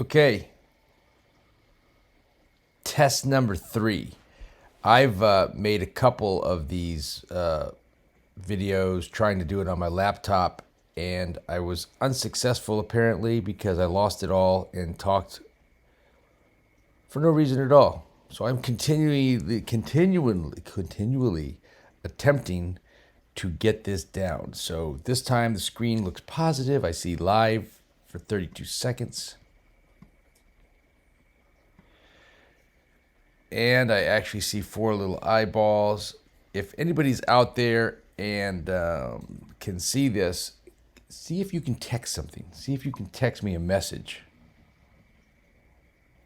Okay, test number 3. I've made a couple of these videos trying to do it on my laptop, and I was unsuccessful apparently because I lost it all and talked for no reason at all. So I'm continually attempting to get this down. So this time the screen looks positive. I see live for 32 seconds. And I actually see 4 little eyeballs. If anybody's out there and can see this, see if you can text something. See if you can text me a message.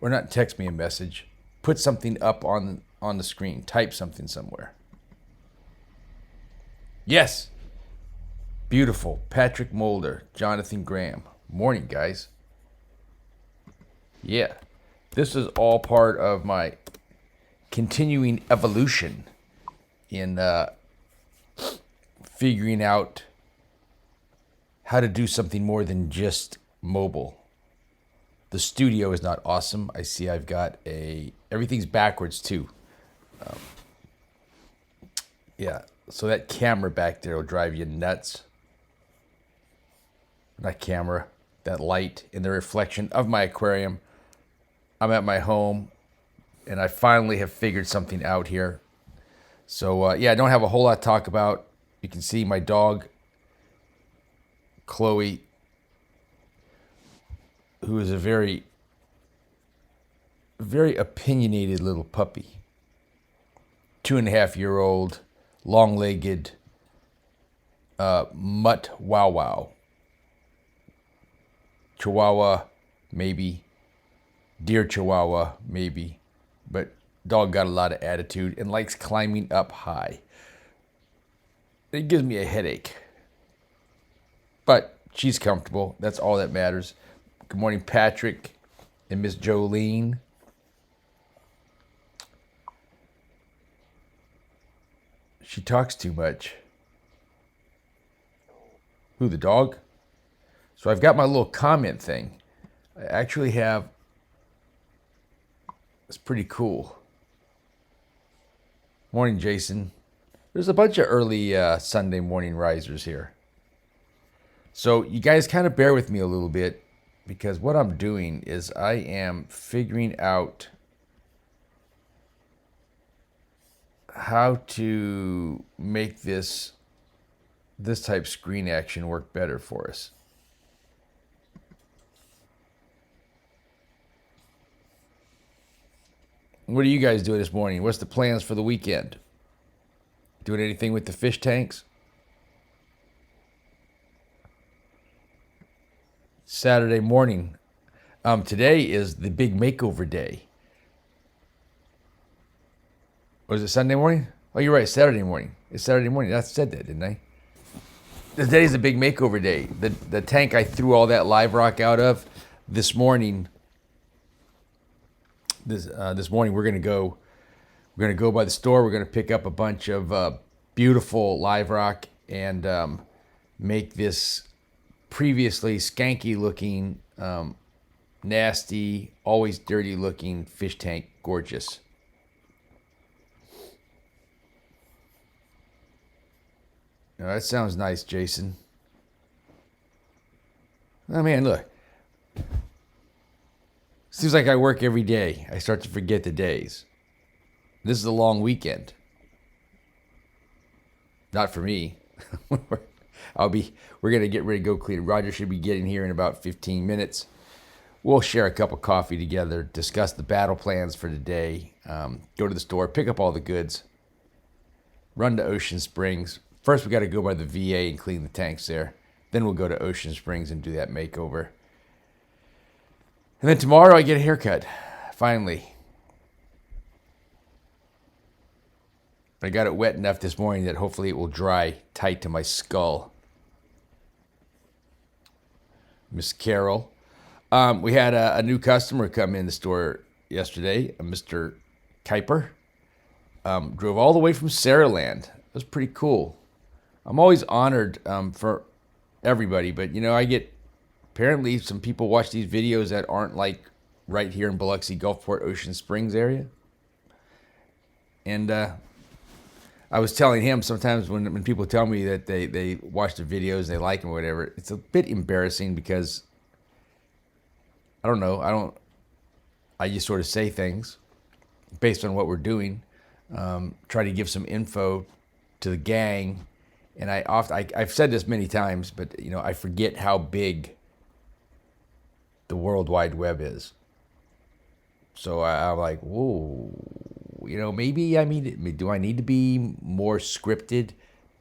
Or not text me a message. Put something up on the screen. Type something somewhere. Yes. Beautiful. Patrick Mulder, Jonathan Graham. Morning, guys. Yeah. This is all part of my continuing evolution in figuring out how to do something more than just mobile. The studio is not awesome. I see I've got everything's backwards too. Yeah, so that camera back there will drive you nuts. Not camera, that light and the reflection of my aquarium. I'm at my home, and I finally have figured something out here. So, I don't have a whole lot to talk about. You can see my dog, Chloe, who is a very, very opinionated little puppy. 2.5-year-old, long-legged, mutt wow wow. Chihuahua, maybe. Deer Chihuahua, maybe. But dog got a lot of attitude and likes climbing up high. It gives me a headache. But she's comfortable. That's all that matters. Good morning, Patrick and Miss Jolene. She talks too much. Who, the dog? So I've got my little comment thing. I actually have. It's pretty cool. Morning, Jason. There's a bunch of early Sunday morning risers here. So you guys kind of bear with me a little bit, because what I'm doing is I am figuring out how to make this type screen action work better for us. What are you guys doing this morning? What's the plans for the weekend? Doing anything with the fish tanks? Saturday morning. Today is the big makeover day. Or is it Sunday morning? Oh, you're right, Saturday morning. It's Saturday morning. I said that, didn't I? Today is the big makeover day. The tank I threw all that live rock out of this morning. This morning we're gonna go by the store. We're gonna pick up a bunch of beautiful live rock and make this previously skanky looking, nasty, always dirty looking fish tank gorgeous. Now, that sounds nice, Jason. Oh man, look. Seems like I work every day. I start to forget the days. This is a long weekend. Not for me. We're gonna get ready to go clean. Roger should be getting here in about 15 minutes. We'll share a cup of coffee together, discuss the battle plans for today, go to the store, pick up all the goods, run to Ocean Springs. First, we got to go by the VA and clean the tanks there. Then we'll go to Ocean Springs and do that makeover. And then tomorrow I get a haircut, finally. I got it wet enough this morning that hopefully it will dry tight to my skull. Miss Carol. We had a new customer come in the store yesterday, Mr. Kuiper. Drove all the way from Saraland. It was pretty cool. I'm always honored for everybody, but I get apparently some people watch these videos that aren't like right here in Biloxi, Gulfport, Ocean Springs area. And I was telling him sometimes when people tell me that they watch the videos, they like them or whatever, it's a bit embarrassing because I don't know. I just sort of say things based on what we're doing, try to give some info to the gang. And I've said this many times, but I forget how big the World Wide Web is. So I'm like, whoa, maybe do I need to be more scripted?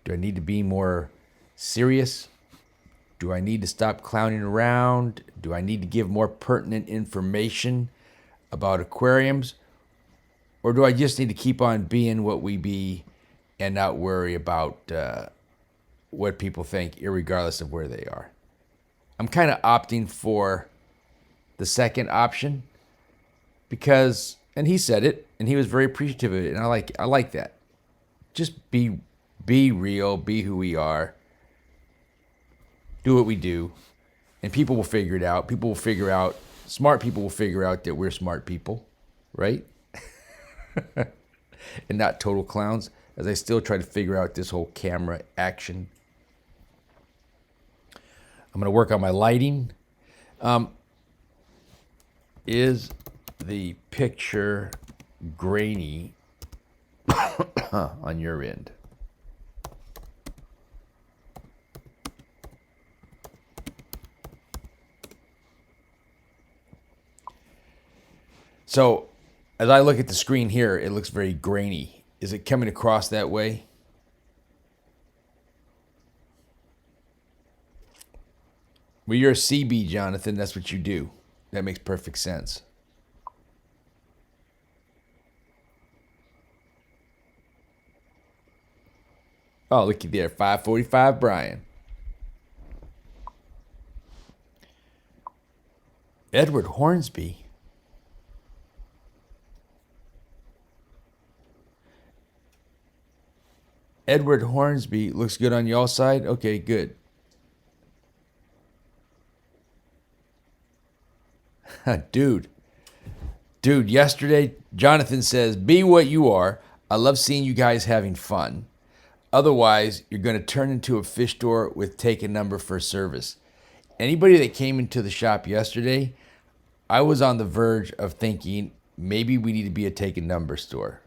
Do I need to be more serious? Do I need to stop clowning around? Do I need to give more pertinent information about aquariums? Or do I just need to keep on being what we be and not worry about what people think, irregardless of where they are? I'm kind of opting for the second option because, and he said it, and he was very appreciative of it, and I like that. Just be real, be who we are, do what we do, and people will figure it out. Smart people will figure out that we're smart people, right? And not total clowns, as I still try to figure out this whole camera action. I'm going to work on my lighting. Is the picture grainy on your end? So, as I look at the screen here, it looks very grainy. Is it coming across that way? Well, you're a CB, Jonathan. That's what you do. That makes perfect sense. Oh, looky there. 545 Brian. Edward Hornsby. Edward Hornsby looks good on y'all side? Okay, good. Dude, yesterday, Jonathan says, be what you are. I love seeing you guys having fun. Otherwise, you're going to turn into a fish store with take a number for service. Anybody that came into the shop yesterday, I was on the verge of thinking maybe we need to be a take a number store.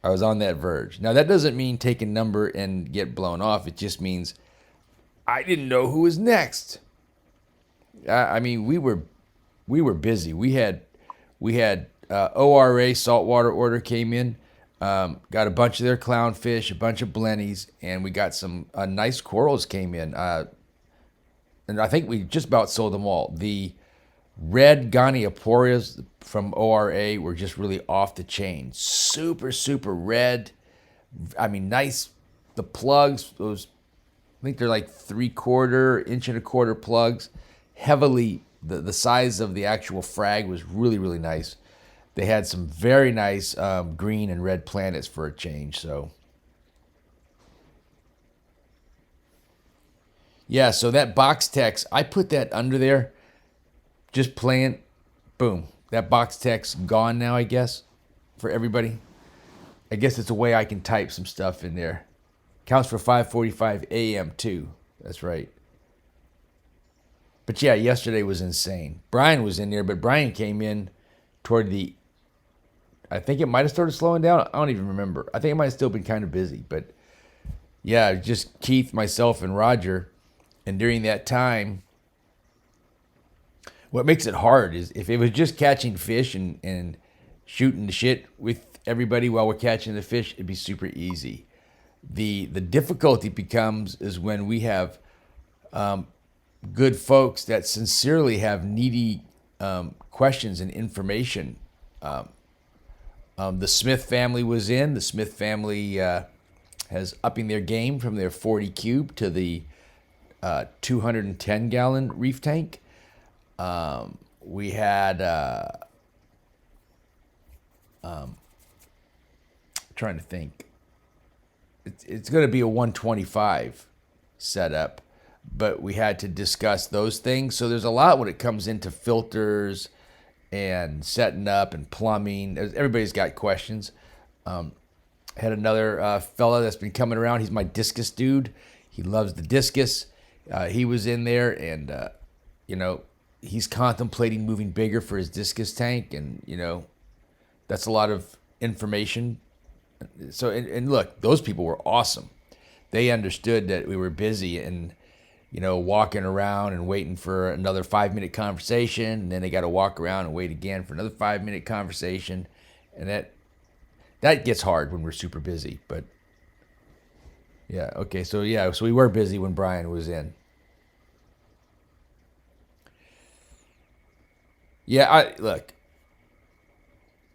I was on that verge. Now, that doesn't mean take a number and get blown off. It just means I didn't know who was next. I mean, we were busy. We had ORA saltwater order came in, got a bunch of their clownfish, a bunch of blennies, and we got some nice corals came in. And I think we just about sold them all. The red Gonioporias from ORA were just really off the chain. Super, super red. I mean, nice. The plugs, those, I think they're like 3/4 inch and a quarter plugs. Heavily, the size of the actual frag was really, really nice. They had some very nice green and red planets for a change. So, yeah, so that box text, I put that under there, just playing. Boom. That box text gone now, I guess, for everybody. I guess it's a way I can type some stuff in there. Counts for 5:45 a.m. too. That's right. But yeah, yesterday was insane. Brian was in there, but Brian came in toward the, I think it might have started slowing down. I don't even remember. I think it might have still been kind of busy. But yeah, just Keith, myself, and Roger. And during that time, what makes it hard is if it was just catching fish and shooting the shit with everybody while we're catching the fish, it'd be super easy. The difficulty becomes is when we have good folks that sincerely have needy questions and information. The Smith family was in. The Smith family has upping their game from their 40 cube to the 210 gallon reef tank. We had trying to think. It's going to be a 125 setup, but we had to discuss those things. So there's a lot when it comes into filters and setting up and plumbing. Everybody's got questions. Had another fella that's been coming around. He's my discus dude. He loves the discus. He was in there, and he's contemplating moving bigger for his discus tank, and that's a lot of information. So and look, those people were awesome. They understood that we were busy and walking around and waiting for another 5-minute conversation, and then they got to walk around and wait again for another 5-minute conversation, and that gets hard when we're super busy. But yeah, okay, so we were busy when Brian was in. Yeah, look.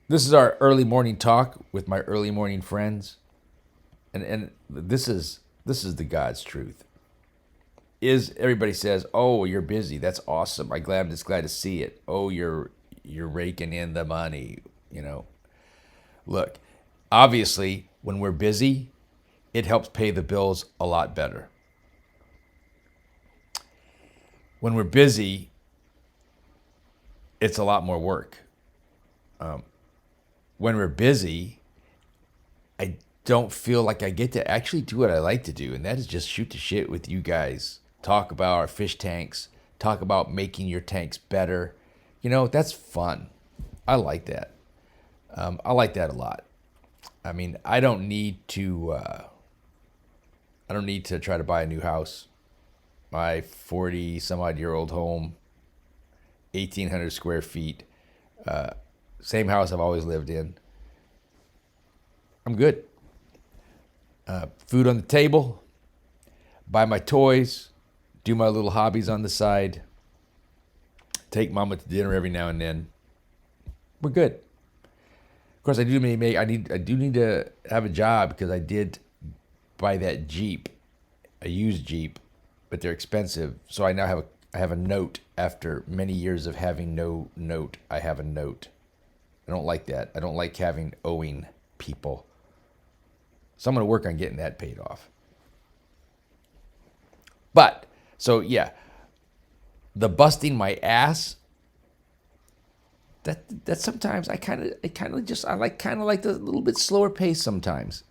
This is our early morning talk with my early morning friends, and this is the God's truth. Is everybody says, "Oh, you're busy. That's awesome. I'm just glad to see it. Oh, you're raking in the money." Look, obviously, when we're busy, it helps pay the bills a lot better. When we're busy, it's a lot more work. When we're busy, I don't feel like I get to actually do what I like to do, and that is just shoot the shit with you guys, talk about our fish tanks, talk about making your tanks better. That's fun. I like that. I like that a lot. I mean, I don't need to try to buy a new house. My 40 some odd year old home, 1,800 square feet, same house I've always lived in. I'm good. Food on the table, buy my toys, do my little hobbies on the side, take mama to dinner every now and then. We're good. Of course, I do need to have a job because I did buy that Jeep, a used Jeep, but they're expensive. So I now have a note after many years of having no note. I have a note. I don't like that. I don't like owing people. So I'm going to work on getting that paid off. But, so yeah, the busting my ass, that sometimes I kind of like the little bit slower pace sometimes.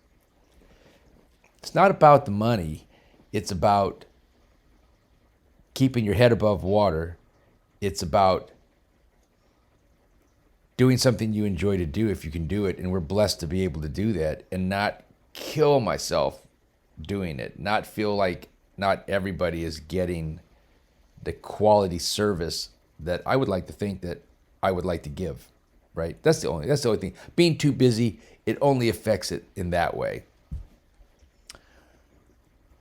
It's not about the money. It's about keeping your head above water. It's about doing something you enjoy to do if you can do it, and we're blessed to be able to do that and not kill myself doing it, not feel like not everybody is getting the quality service that I would like to think that I would like to give, right? That's the only thing. Being too busy, it only affects it in that way.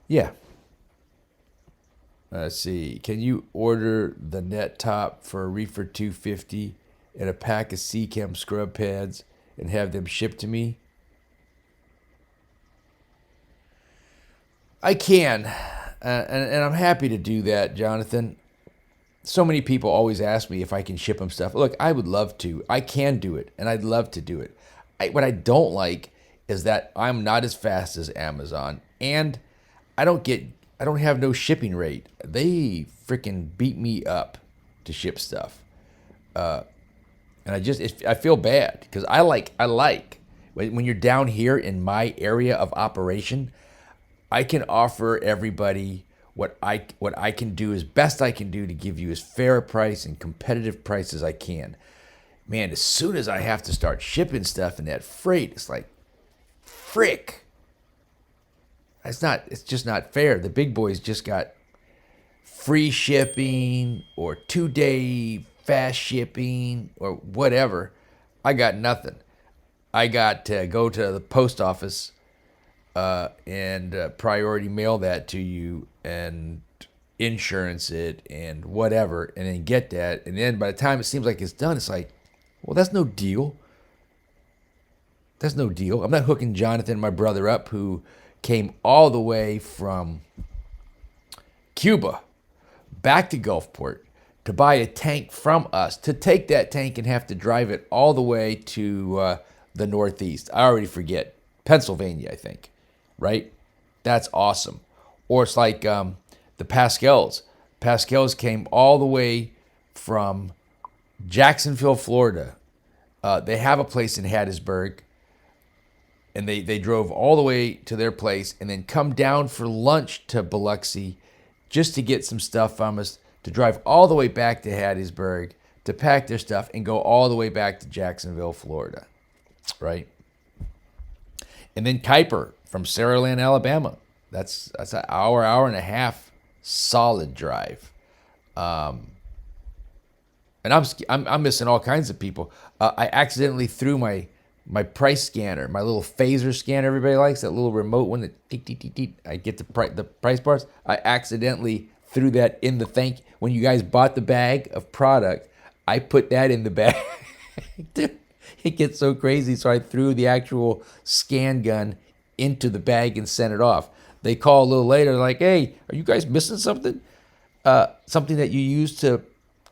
Yeah. Let's see. Can you order the net top for a reefer 250 and a pack of Seachem scrub pads and have them shipped to me? I can, and I'm happy to do that, Jonathan. So many people always ask me if I can ship them stuff. Look, I would love to. I can do it, and I'd love to do it. What I don't like is that I'm not as fast as Amazon, and I don't have no shipping rate. They freaking beat me up to ship stuff, and I feel bad because I like when you're down here in my area of operation, I can offer everybody what I can do as best I can do to give you as fair a price and competitive price as I can. Man, as soon as I have to start shipping stuff in that freight, it's like, frick. It's just not fair. The big boys just got free shipping or 2-day fast shipping or whatever. I got nothing. I got to go to the post office and priority mail that to you and insurance it and whatever, and then get that. And then by the time it seems like it's done, it's like, well, that's no deal. That's no deal. I'm not hooking Jonathan, my brother, up, who came all the way from Cuba back to Gulfport to buy a tank from us, to take that tank and have to drive it all the way to the Northeast. I already forget. Pennsylvania, I think. Right? That's awesome. Or it's like the the Pascals. Pascals came all the way from Jacksonville, Florida. They have a place in Hattiesburg, and they drove all the way to their place and then come down for lunch to Biloxi just to get some stuff from us, to drive all the way back to Hattiesburg, to pack their stuff and go all the way back to Jacksonville, Florida, right? And then Kuiper from Saraland, Alabama. That's an hour and a half solid drive. And I'm missing all kinds of people. I accidentally threw my price scanner, my little phaser scanner everybody likes, that little remote one that I get the price bars. I accidentally threw that in the when you guys bought the bag of product, I put that in the bag. Dude, it gets so crazy. So I threw the actual scan gun into the bag and sent it off. They call a little later, like, hey, are you guys missing something? Something that you use to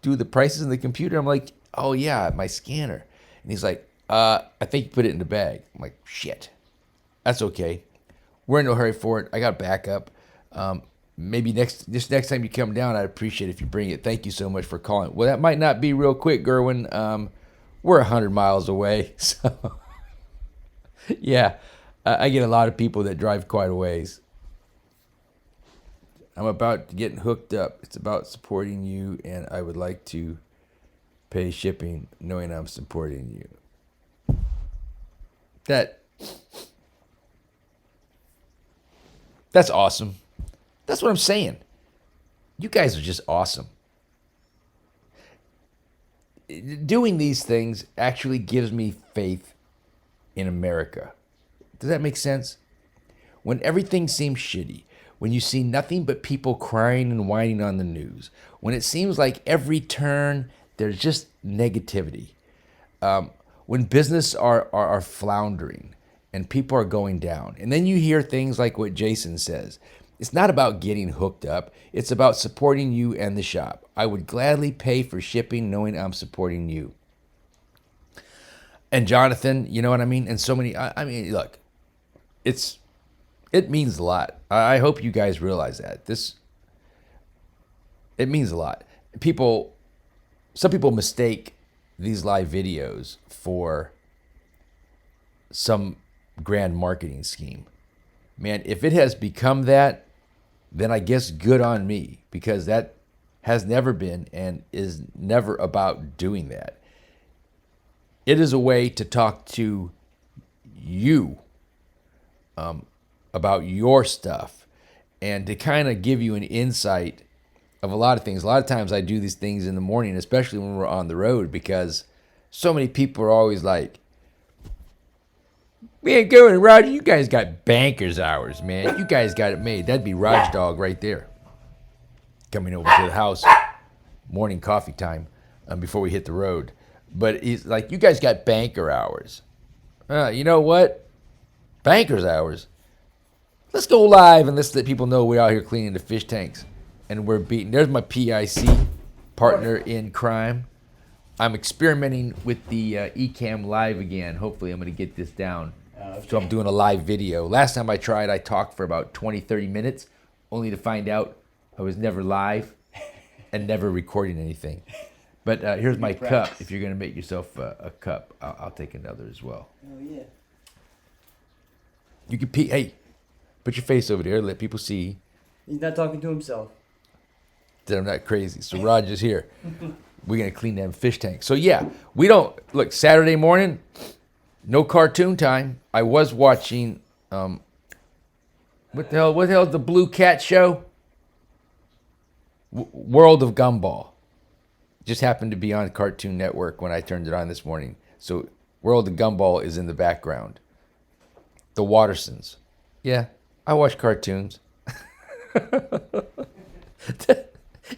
do the prices in the computer? I'm like, oh yeah, my scanner. And he's like, I think you put it in the bag. I'm like, shit. That's okay. We're in no hurry for it. I got backup. Maybe next time you come down, I'd appreciate it if you bring it. Thank you so much for calling. Well, that might not be real quick, Gerwin. We're 100 miles away. So, yeah, I get a lot of people that drive quite a ways. I'm about getting hooked up. It's about supporting you, and I would like to pay shipping knowing I'm supporting you. That's awesome. That's what I'm saying. You guys are just awesome. Doing these things actually gives me faith in America. Does that make sense? When everything seems shitty, when you see nothing but people crying and whining on the news, when it seems like every turn there's just negativity, when business are floundering and people are going down, and then you hear things like what Jason says. It's not about getting hooked up. It's about supporting you and the shop. I would gladly pay for shipping knowing I'm supporting you. And Jonathan, you know what I mean? And so many, I mean, look, it means a lot. I hope you guys realize that. It means a lot. Some people mistake these live videos for some grand marketing scheme. Man, if it has become that, then I guess good on me, because that has never been and is never about doing that. It is a way to talk to you about your stuff and to kind of give you an insight of a lot of things. A lot of times I do these things in the morning, especially when we're on the road, because so many people are always like, man, going, Roger, you guys got banker's hours, man. You guys got it made. That'd be Raj Dog right there. Coming over to the house, morning coffee time, before we hit the road. But he's like, you guys got banker hours. You know what? Banker's hours. Let's go live and let's let people know we're out here cleaning the fish tanks. And we're beating. There's my PIC, partner in crime. I'm experimenting with the Ecamm Live again. Hopefully I'm going to get this down. Okay. So I'm doing a live video. Last time I tried, I talked for about 20, 30 minutes, only to find out I was never live and never recording anything. But here's my cup. If you're going to make yourself a cup, I'll take another as well. Oh, yeah. You can pee. Hey, put your face over there. Let people see. He's not talking to himself. That I'm not crazy. So Roger's here. We're going to clean them fish tanks. So yeah, we don't, look, Saturday morning, no cartoon time. I was watching, what the hell is the Blue Cat show? World of Gumball. Just happened to be on Cartoon Network when I turned it on this morning. So World of Gumball is in the background. The Wattersons. Yeah, I watch cartoons.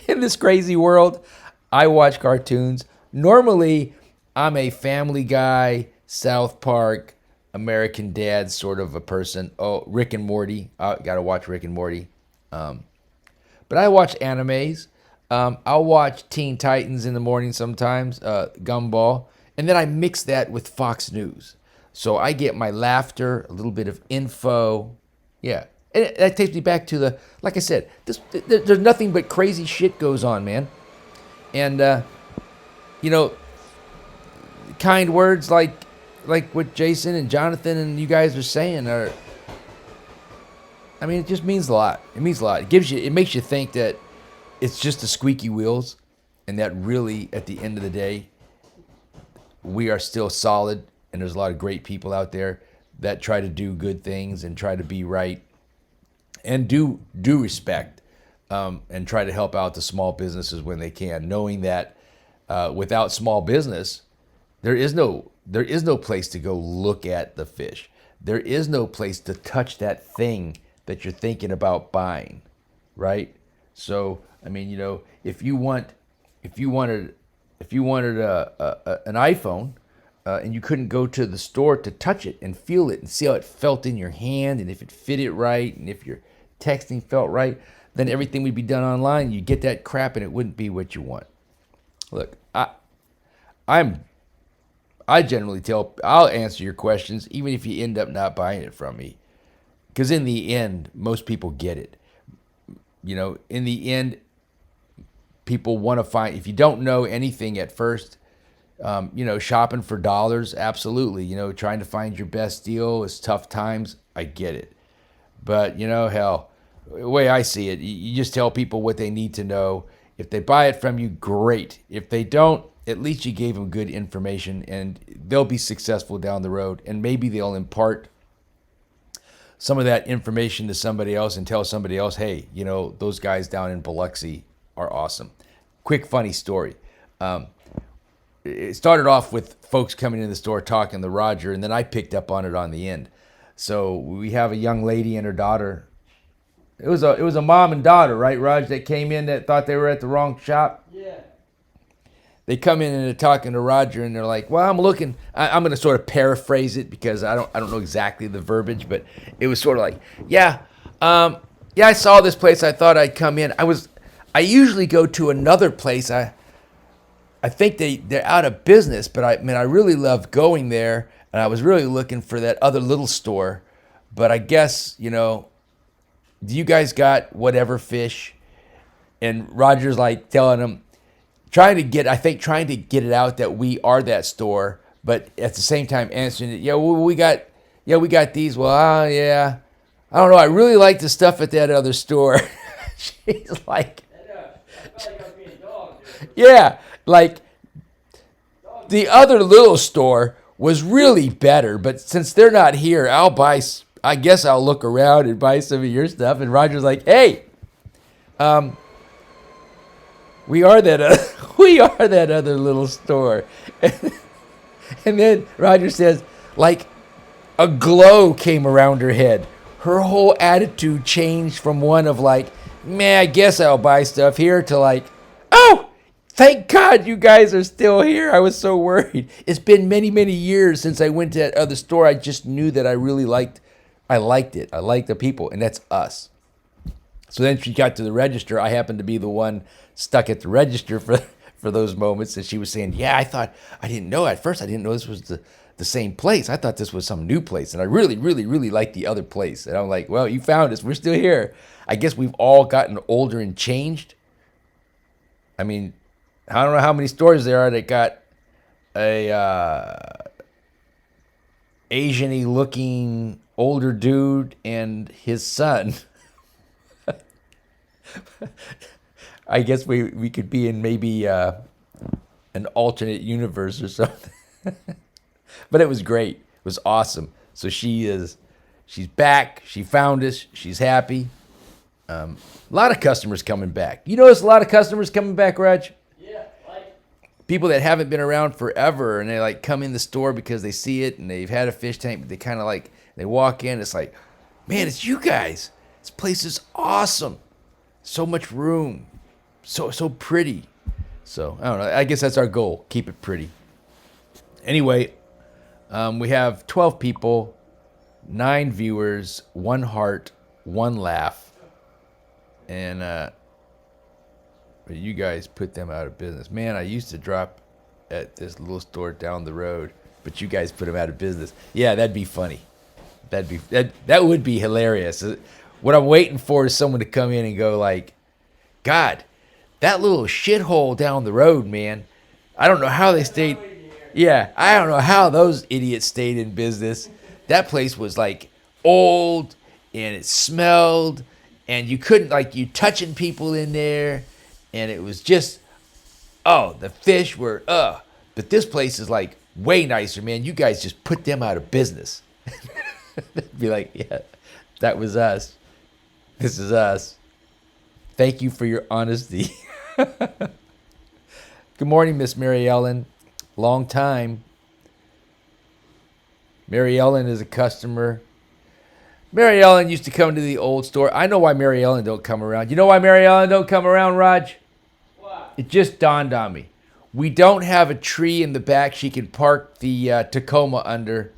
In this crazy world, I watch cartoons. Normally, I'm a Family Guy, South Park, American Dad sort of a person. Oh, Rick and Morty. I gotta watch Rick and Morty. But I watch animes. I'll watch Teen Titans in the morning sometimes, Gumball. And then I mix that with Fox News. So I get my laughter, a little bit of info. Yeah, And that takes me back to like I said, there's nothing but crazy shit goes on, man. And, you know, kind words like what Jason and Jonathan and you guys are saying it just means a lot. It means a lot. It makes you think that it's just the squeaky wheels, and that really, at the end of the day, we are still solid, and there's a lot of great people out there that try to do good things and try to be right and do respect and try to help out the small businesses when they can, knowing that without small business, there is no place to go look at the fish. There is no place to touch that thing that you're thinking about buying, right? So, I mean, if you wanted an iPhone and you couldn't go to the store to touch it and feel it and see how it felt in your hand and if it fit it right and if your texting felt right, then everything would be done online. You get that crap and it wouldn't be what you want. Look, I generally I'll answer your questions even if you end up not buying it from me. Because in the end, most people get it. In the end, people want to find, if you don't know anything at first, shopping for dollars, absolutely. Trying to find your best deal is tough times. I get it. But, hell, the way I see it, you just tell people what they need to know. If they buy it from you, great. If they don't, at least you gave them good information and they'll be successful down the road. And maybe they'll impart some of that information to somebody else and tell somebody else, hey, those guys down in Biloxi are awesome. Quick funny story. It started off with folks coming in the store talking to Roger, and then I picked up on it on the end. So we have a young lady and her daughter. It was a mom and daughter, right, Raj, that came in that thought they were at the wrong shop? Yeah. They come in and they're talking to Roger, and they're like, well, I'm going to sort of paraphrase it because I don't know exactly the verbiage, but it was sort of like, I saw this place. I thought I'd come in. I usually go to another place. I think they're out of business, but I really love going there, and I was really looking for that other little store. But I guess, do you guys got whatever fish? And Roger's like telling them, trying to get it out that we are that store, but at the same time answering it, we got these. Well, yeah, I don't know. I really like the stuff at that other store. She's like, yeah, like the other little store was really better, but since they're not here, I guess I'll look around and buy some of your stuff. And Roger's like, hey, we are that other little store. And then Roger says, like a glow came around her head. Her whole attitude changed from one of like, man, I guess I'll buy stuff here to like, oh, thank God you guys are still here. I was so worried. It's been many, many years since I went to that other store. I just knew that I liked it. I liked the people, and that's us. So then she got to the register. I happened to be the one stuck at the register for those moments. And she was saying, yeah, I didn't know. At first, I didn't know this was the same place. I thought this was some new place. And I really, really, really liked the other place. And I'm like, well, you found us. We're still here. I guess we've all gotten older and changed. I mean, I don't know how many stores there are that got a Asian-y looking older dude and his son. I guess we could be in maybe an alternate universe or something. But it was great. It was awesome. So she's back. She found us. She's happy. A lot of customers coming back. You notice a lot of customers coming back, Raj? Yeah, like People that haven't been around forever, and they like come in the store because they see it and they've had a fish tank, but they kind of like, they walk in, it's like, man, it's you guys. This place is awesome. So much room. So pretty. So, I don't know. I guess that's our goal. Keep it pretty. Anyway, we have 12 people, 9 viewers, 1 heart, 1 laugh. And you guys put them out of business. Man, I used to drop at this little store down the road, but you guys put them out of business. Yeah, that'd be funny. That would be hilarious. What I'm waiting for is someone to come in and go like, God, that little shithole down the road, man. I don't know how they stayed. Yeah, I don't know how those idiots stayed in business. That place was like old and it smelled and you couldn't like you touching people in there and it was just the fish were but this place is like way nicer, man. You guys just put them out of business. Be like, yeah, that was us. This is us. Thank you for your honesty. Good morning, Miss Mary Ellen. Long time. Mary Ellen is a customer. Mary Ellen used to come to the old store. I know why Mary Ellen don't come around. You know why Mary Ellen don't come around, Raj? What? It just dawned on me. We don't have a tree in the back she can park the Tacoma under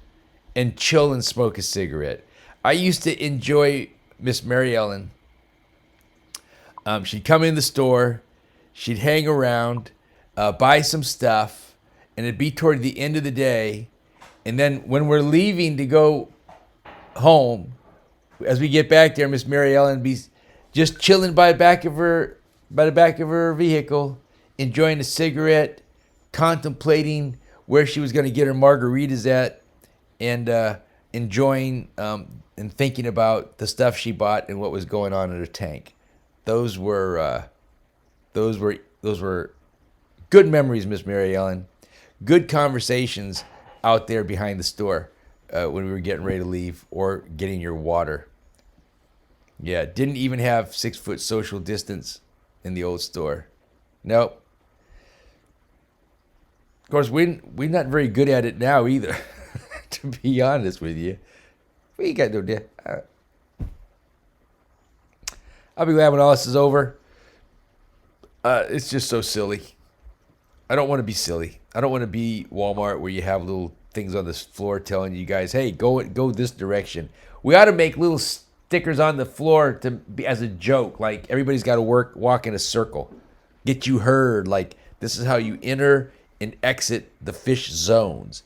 and chill and smoke a cigarette. I used to enjoy Miss Mary Ellen. She'd come in the store, she'd hang around, buy some stuff, and it'd be toward the end of the day. And then when we're leaving to go home, as we get back there, Miss Mary Ellen would be just chilling by the back of her vehicle, enjoying a cigarette, contemplating where she was going to get her margaritas at, and enjoying and thinking about the stuff she bought and what was going on in her tank. Those were good memories, Miss Mary Ellen. Good conversations out there behind the store when we were getting ready to leave or getting your water. Yeah, didn't even have 6-foot social distance in the old store. Nope. Of course, we're not very good at it now either, to be honest with you. We ain't got no deal. I'll be glad when all this is over. It's just so silly. I don't want to be silly. I don't want to be Walmart where you have little things on this floor telling you guys, hey, go this direction. We ought to make little stickers on the floor to be as a joke. Like everybody's got to walk in a circle. Get you heard. Like this is how you enter and exit the fish zones.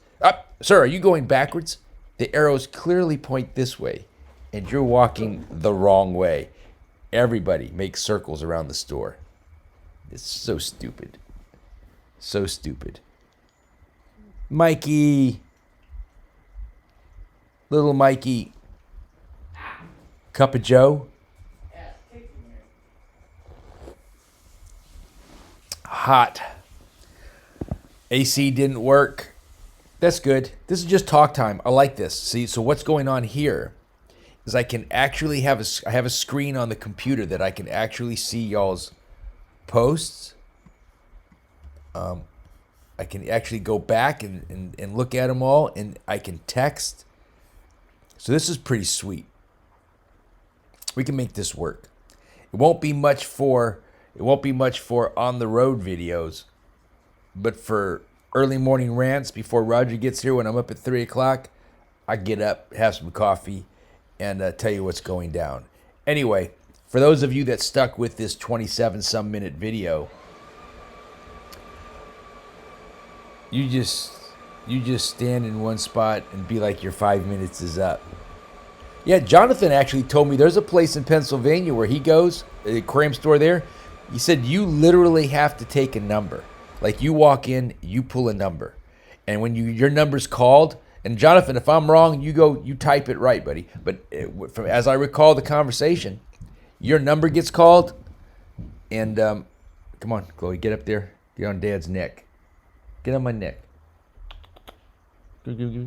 Sir, are you going backwards? The arrows clearly point this way, and you're walking the wrong way. Everybody makes circles around the store. It's so stupid. So stupid. Mikey. Little Mikey. Cup of Joe. Hot. AC didn't work. That's good. This is just talk time. I like this. See, so what's going on here is I can actually have a screen on the computer that I can actually see y'all's posts. I can actually go back and look at them all, and I can text. So this is pretty sweet. We can make this work. It won't be much for on the road videos, but for early morning rants before Roger gets here when I'm up at 3 o'clock, I get up, have some coffee, and tell you what's going down. Anyway, for those of you that stuck with this 27-some minute video, you just stand in one spot and be like your 5 minutes is up. Yeah, Jonathan actually told me there's a place in Pennsylvania where he goes, the aquarium store there. He said you literally have to take a number. Like you walk in, you pull a number. And when your number's called, and Jonathan, if I'm wrong, you type it right, buddy. But as I recall the conversation, your number gets called, and come on, Chloe, get up there. Get on Dad's neck. Get on my neck. Yeah,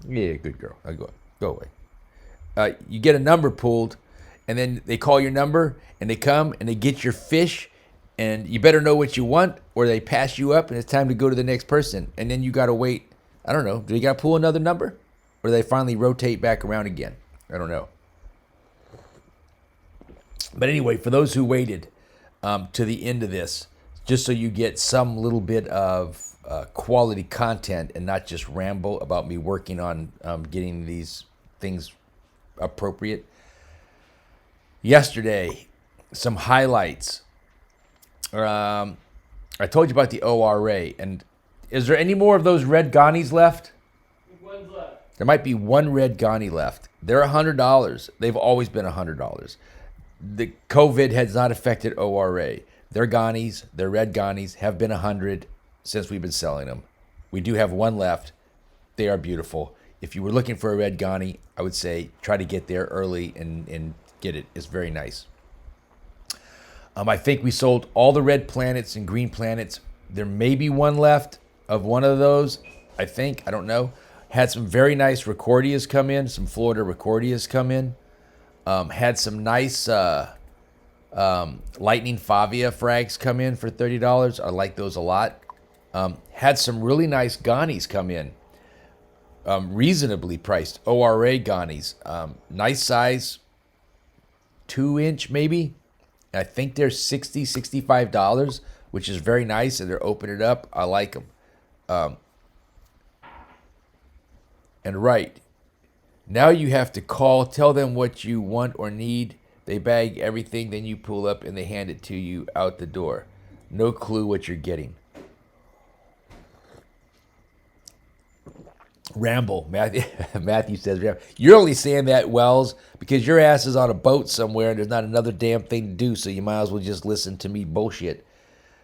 good girl. I'll go away. You get a number pulled, and then they call your number, and they come, and they get your fish, and you better know what you want, or they pass you up, and it's time to go to the next person. And then you got to wait. I don't know. Do you got to pull another number? Or do they finally rotate back around again? I don't know. But anyway, for those who waited to the end of this, just so you get some little bit of quality content and not just ramble about me working on getting these things appropriate. Yesterday, some highlights. I told you about the ORA, and is there any more of those red Ghanies left? One's left. There might be one red Ghani left. They're $100. They've always been $100. The COVID has not affected ORA. Their Ghanis, their red Ghanis, have been 100 since we've been selling them. We do have one left. They are beautiful. If you were looking for a red Ghani, I would say try to get there early and get it. It's very nice. I think we sold all the red planets and green planets. There may be one left of one of those. I think. I don't know. Had some very nice Recordias come in. Some Florida Recordias come in. Had some nice Lightning Favia frags come in for $30. I like those a lot. Had some really nice Ghanis come in. Reasonably priced ORA Ghanis. Nice size, 2-inch maybe. I think they're $60, $65, which is very nice, and they're opening it up. I like them. And right, now you have to call, tell them what you want or need. They bag everything, then you pull up and they hand it to you out the door. No clue what you're getting. Ramble. Matthew says, Ramble. You're only saying that, Wells, because your ass is on a boat somewhere and there's not another damn thing to do, so you might as well just listen to me bullshit.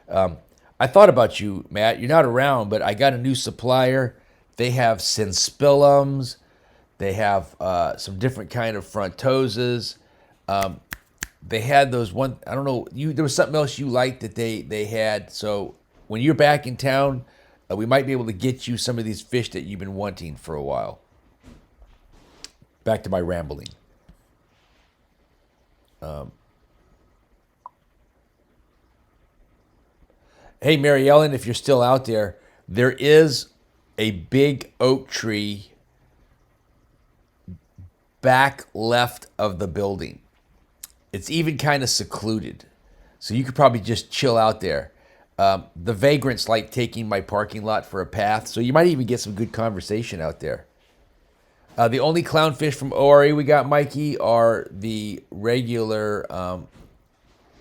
I thought about you, Matt. You're not around, but I got a new supplier. They have Senspillums. They have some different kind of Frontosas. They had those one, I don't know, there was something else you liked that they had. So when you're back in town, we might be able to get you some of these fish that you've been wanting for a while. Back to my rambling. Hey, Mary Ellen, if you're still out there, there is a big oak tree back left of the building. It's even kind of secluded, so you could probably just chill out there. The vagrants like taking my parking lot for a path, so you might even get some good conversation out there. The only clownfish from ORA we got, Mikey, are the regular,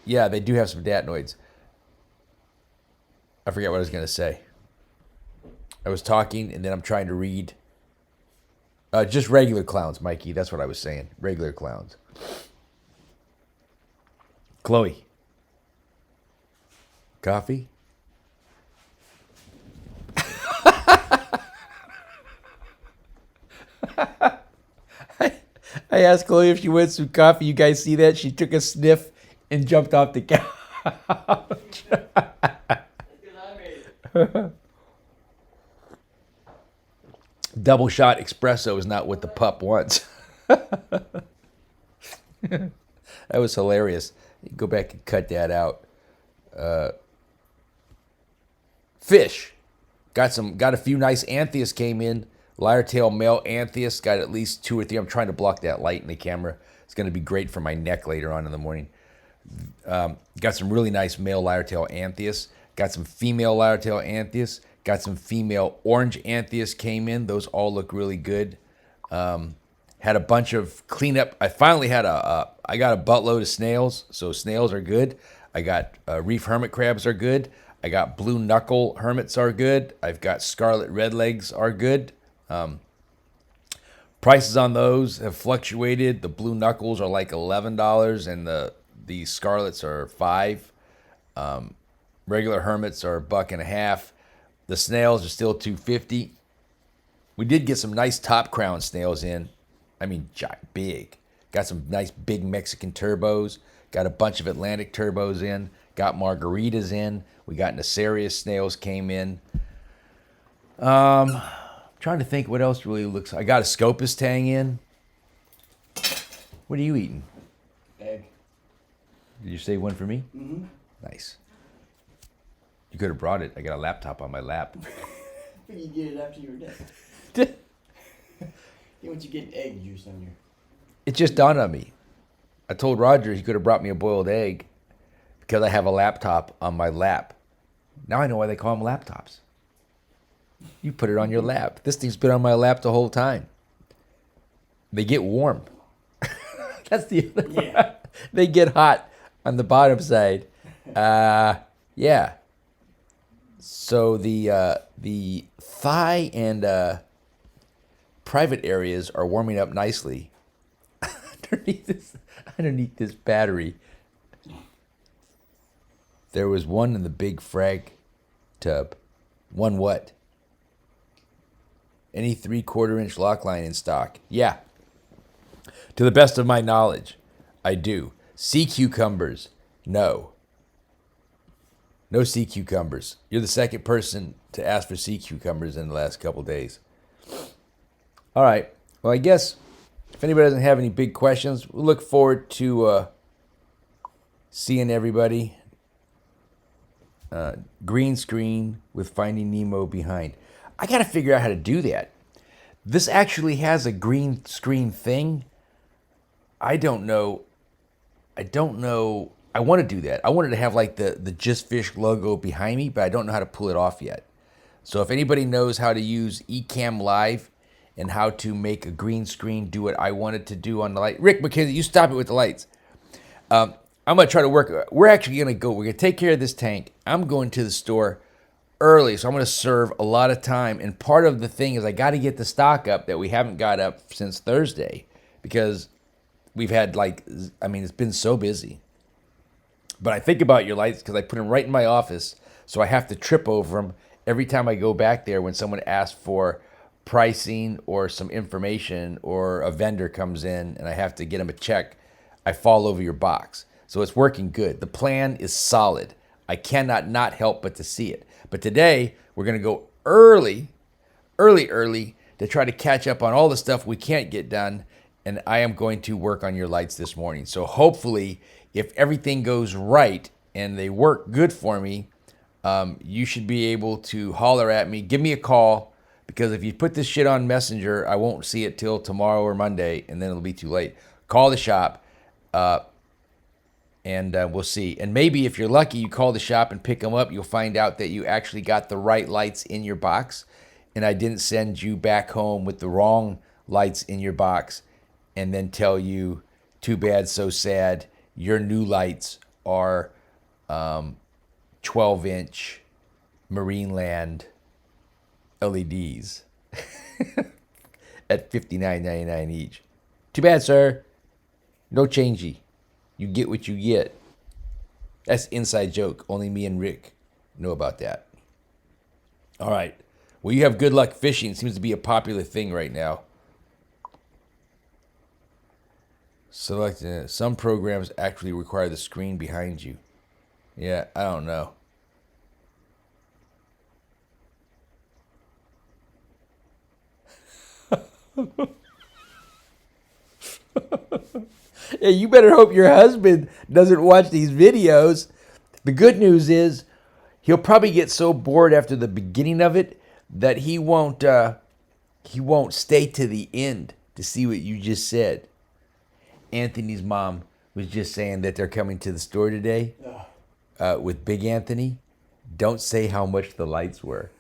yeah, they do have some datnoids. I forget what I was going to say. I was talking, and then I'm trying to read. Just regular clowns, Mikey. That's what I was saying. Regular clowns. Chloe. Coffee? I asked Chloe if she wanted some coffee. You guys see that? She took a sniff and jumped off the couch. Double shot espresso is not what the pup wants. That was hilarious. Go back and cut that out. Fish. Got a few nice Anthias came in. Lyre-tail male Anthias. Got at least 2 or 3. I'm trying to block that light in the camera. It's going to be great for my neck later on in the morning. Got some really nice male Lyre-tail Anthias. Got some female Lyre-tail Anthias. Got some female orange Anthias came in. Those all look really good. Had a bunch of cleanup. I finally had I got a buttload of snails, so snails are good. I got reef hermit crabs are good. I got blue knuckle hermits are good. I've got scarlet redlegs are good. Prices on those have fluctuated. The blue knuckles are like $11, and the scarlets are $5. Regular hermits are $1.50. The snails are still $2.50. We did get some nice top crown snails in. I mean, big. Got some nice big Mexican turbos. Got a bunch of Atlantic turbos in. Got margaritas in. We got Nacerius snails came in. Trying to think what else really looks. I got a Scopus tang in. What are you eating? Egg. Did you save one for me? Mm-hmm. Nice. You could have brought it. I got a laptop on my lap. You get it after you were dead. Once you get egg juice on your... It just dawned on me. I told Roger he could have brought me a boiled egg because I have a laptop on my lap. Now I know why they call them laptops. You put it on your lap. This thing's been on my lap the whole time. They get warm. That's the other Yeah. They get hot on the bottom side. Yeah. So the thigh and private areas are warming up nicely. underneath this battery, there was one in the big frag tub. One what? Any 3/4 inch lock line in stock? Yeah. To the best of my knowledge, I do. Sea cucumbers? No. No sea cucumbers. You're the second person to ask for sea cucumbers in the last couple days. All right. Well, I guess if anybody doesn't have any big questions, we'll look forward to seeing everybody. Green screen with Finding Nemo behind. I got to figure out how to do that. This actually has a green screen thing. I don't know. I want to do that. I wanted to have like the Just Fish logo behind me, but I don't know how to pull it off yet. So if anybody knows how to use Ecamm Live and how to make a green screen do what I wanted to do on the light. Rick McKenzie, you stop it with the lights. I'm going to try to work. We're actually going to go. We're going to take care of this tank. I'm going to the store early, so I'm going to serve a lot of time. And part of the thing is I got to get the stock up that we haven't got up since Thursday because we've had it's been so busy. But I think about your lights because I put them right in my office, so I have to trip over them every time I go back there when someone asks for pricing or some information or a vendor comes in and I have to get them a check. I fall over your box. So it's working good. The plan is solid. I cannot not help but to see it. But today, we're going to go early to try to catch up on all the stuff we can't get done. And I am going to work on your lights this morning. So hopefully, if everything goes right and they work good for me, you should be able to holler at me. Give me a call. Because if you put this shit on Messenger, I won't see it till tomorrow or Monday. And then it'll be too late. Call the shop. And we'll see. And maybe if you're lucky, you call the shop and pick them up, you'll find out that you actually got the right lights in your box. And I didn't send you back home with the wrong lights in your box and then tell you, too bad, so sad, your new lights are 12-inch Marineland LEDs at $59.99 each. Too bad, sir. No changey. You get what you get. That's inside joke. Only me and Rick know about that. All right. Well, you have good luck fishing. Seems to be a popular thing right now. Select some programs actually require the screen behind you. Yeah, I don't know. Yeah, you better hope your husband doesn't watch these videos. The good news is he'll probably get so bored after the beginning of it that he won't stay to the end to see what you just said. Anthony's mom was just saying that they're coming to the store today with Big Anthony. Don't say how much the lights were.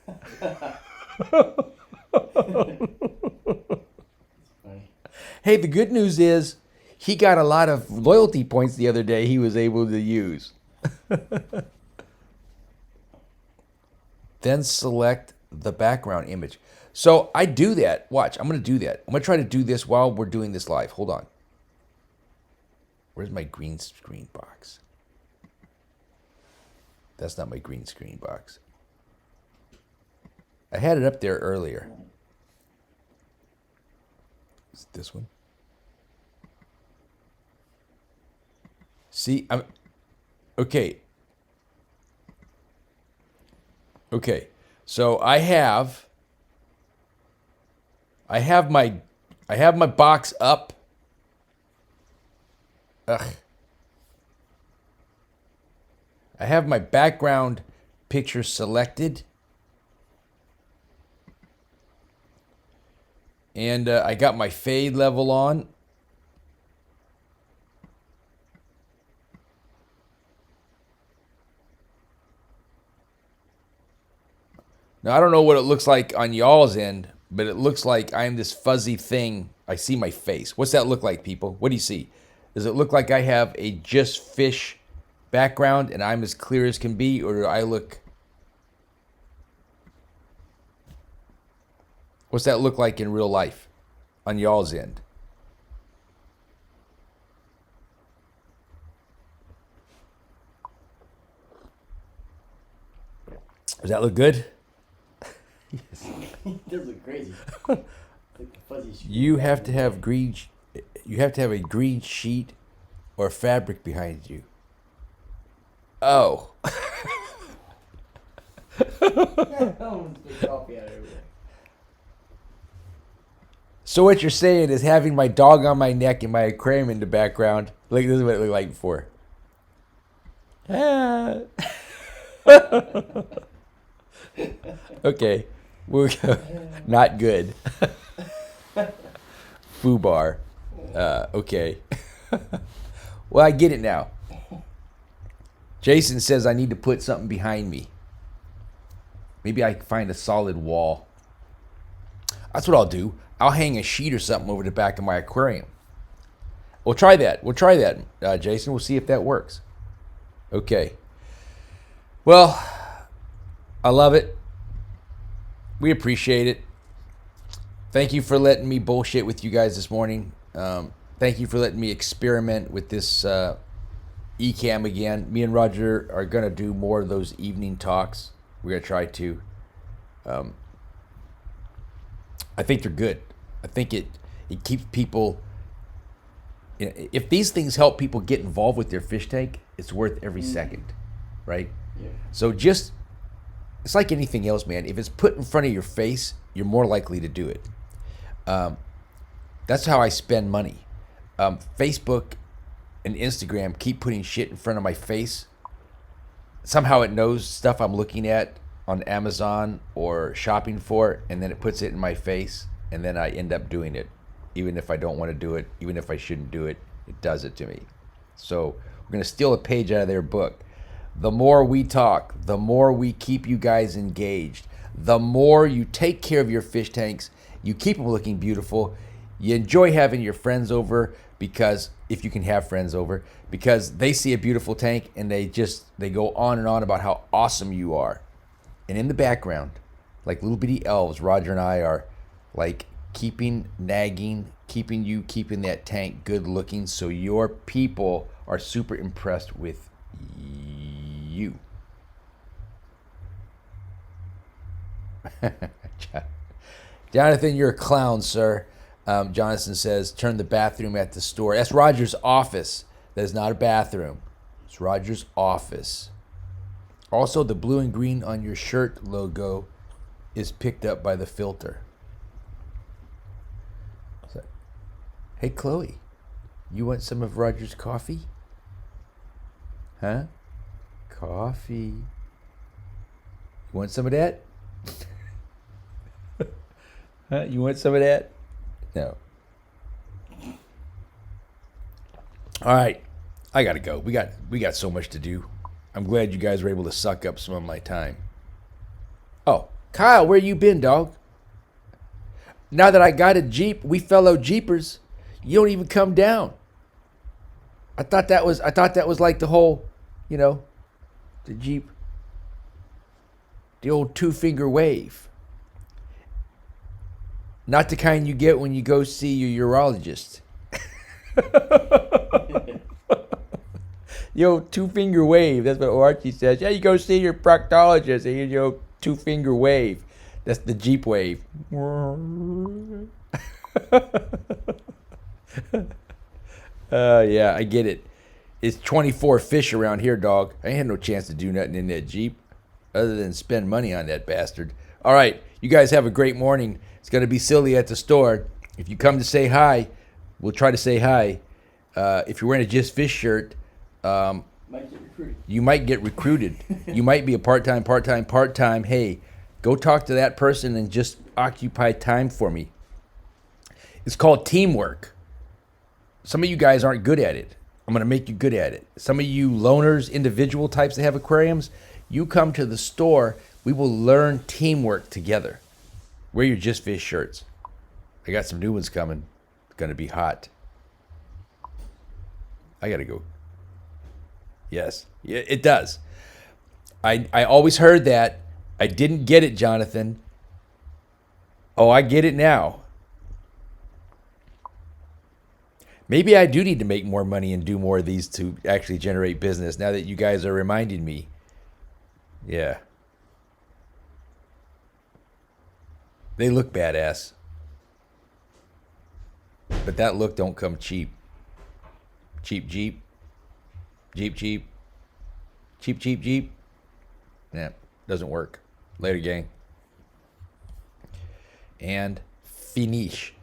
Hey, the good news is he got a lot of loyalty points the other day he was able to use. Then select the background image. So I do that. Watch, I'm going to do that. I'm going to try to do this while we're doing this live. Hold on. Where's my green screen box? That's not my green screen box. I had it up there earlier. Is it this one? See, I'm okay. Okay. So I have my box up. Ugh. I have my background picture selected. And I got my fade level on. Now, I don't know what it looks like on y'all's end, but it looks like I'm this fuzzy thing. I see my face. What's that look like, people? What do you see? Does it look like I have a Just Fish background and I'm as clear as can be, or do I look... What's that look like in real life? on y'all's end? Does that look good? It does look crazy. Like the fuzzy screen You back have in to the have day. green. You have to have a green sheet or fabric behind you. Oh, I'm gonna spit coffee out everywhere. so what you're saying is having my dog on my neck and my aquarium in the background. Look, this is what it looked like before. Ah. Okay, we're not good. Fubar. Okay. Well, I get it now. Jason says I need to put something behind me. Maybe I can find a solid wall. That's what I'll do. I'll hang a sheet or something over the back of my aquarium. We'll try that. We'll try that, Jason. We'll see if that works. Okay. Well, I love it. We appreciate it. Thank you for letting me bullshit with you guys this morning. Thank you for letting me experiment with this eCam again. Me and Roger are going to do more of those evening talks. We're going to try to. I think they're good. I think it keeps people. If these things help people get involved with their fish tank, it's worth every second, right? Yeah. So it's like anything else, man. If it's put in front of your face, you're more likely to do it. That's how I spend money. Facebook and Instagram keep putting shit in front of my face. Somehow it knows stuff I'm looking at on Amazon or shopping for, and then it puts it in my face, and then I end up doing it. Even if I don't want to do it, even if I shouldn't do it, it does it to me. So we're going to steal a page out of their book. The more we talk, the more we keep you guys engaged. The more you take care of your fish tanks, you keep them looking beautiful. You enjoy having your friends over, because if you can have friends over, because they see a beautiful tank and they go on and on about how awesome you are. And in the background, like little bitty elves, Roger and I are like keeping that tank good looking, so your people are super impressed with you. Jonathan, you're a clown, sir. Jonathan says, turn the bathroom at the store. That's Roger's office. That is not a bathroom. It's Roger's office. Also, the blue and green on your shirt logo is picked up by the filter. So, hey, Chloe, you want some of Roger's coffee? Huh? Coffee. You want some of that? Huh? You want some of that? No. All right. I gotta go. We got so much to do. I'm glad you guys were able to suck up some of my time. Oh, Kyle, where you been, dog? Now that I got a Jeep, we fellow Jeepers, you don't even come down. I thought that was like the whole, the Jeep, the old two-finger wave. Not the kind you get when you go see your urologist. Yo, two-finger wave. That's what Archie says. Yeah, you go see your proctologist. And you two-finger wave. That's the Jeep wave. Yeah, I get it. It's 24 fish around here, dog. I ain't had no chance to do nothing in that Jeep other than spend money on that bastard. All right, you guys have a great morning. It's going to be silly at the store. If you come to say hi, we'll try to say hi. If you're wearing a Just Fish shirt, Might get recruited. you might get recruited. You might be a part-time. Hey, go talk to that person and just occupy time for me. It's called teamwork. Some of you guys aren't good at it. I'm going to make you good at it. Some of you loners, individual types that have aquariums, you come to the store, we will learn teamwork together. Wear your Just Fish shirts. I got some new ones coming. It's going to be hot. I got to go. Yes, yeah, it does. I always heard that. I didn't get it, Jonathan. Oh, I get it now. Maybe I do need to make more money and do more of these to actually generate business now that you guys are reminding me. Yeah. They look badass. But that look don't come cheap. Cheap Jeep. Jeep Jeep. Cheap Jeep Jeep. Yeah, doesn't work. Later, gang. And finish.